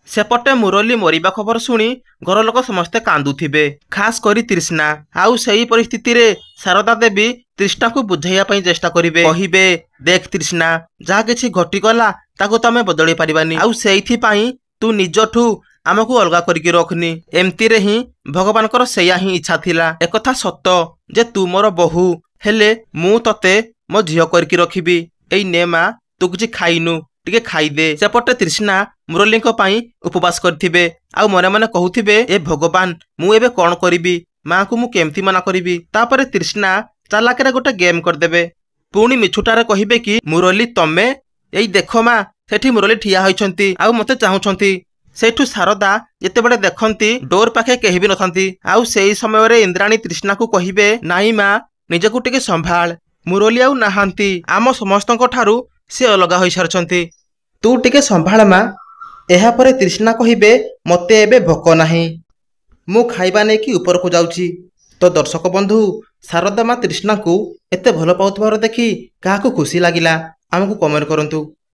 सेपटे मुरली मरिबा खबर शुणी घर लोक समस्ते कांदुथिबे, खास करी तृष्णा। आउ सही परिस्थिति रे शारदा देवी तृष्णा को बुझाइया पई चेष्टा करिवे, कहिबे देख तृष्णा जहा किछि घटिगला ताको तमे बदली परिबानी, आउ सेइथि पई तू निजठू आमको अलगा करके रखनी। एमती रे ही भगवानकर सेया ही इच्छा थिला। एकथा सत्य जे तू मोर बहु हेले मु तते मो झियो करके रखिबी। एई ने मा तू किछि खाइनु टिके खाइदे। सेपटे तृष्णा मुरली पाई उपवास करथिबे, आउ मने मने कहूथिबे ए भगवान मु एबे कौन करिबी, माँ को मु केमती मना करिबी। तापरे तृष्णा चालाकरे गोटे गेम करदेबे, पुणी मिछुटारे कहिबे कि मुरली तमे एई देखो माँ सेठी मुरली ठिया होइछंती आउ मते चाहुछंती। सेठू शारदा जेतेबेले देखंती डोर पाखे केही भी नथंती, आउ सेई समय रे इंद्राणी तृष्णा को कहिबे नाई माँ निजकु टिके संभाल, मुरली आउ नाहांती, आम समस्तଙ୍କ ठारू से अलगा होई सारछंती, तू टिके संभाल माँ। एहा परे तृष्णा कहिबे मते एबे भोक नाही, मु खाइबा नै कि ऊपर को जाउची। तो दर्शक बंधु शारदा माँ तृष्णा को एते भल पाउथबार देखि काहाकू खुशी लागिला आमको कमेंट करंतु।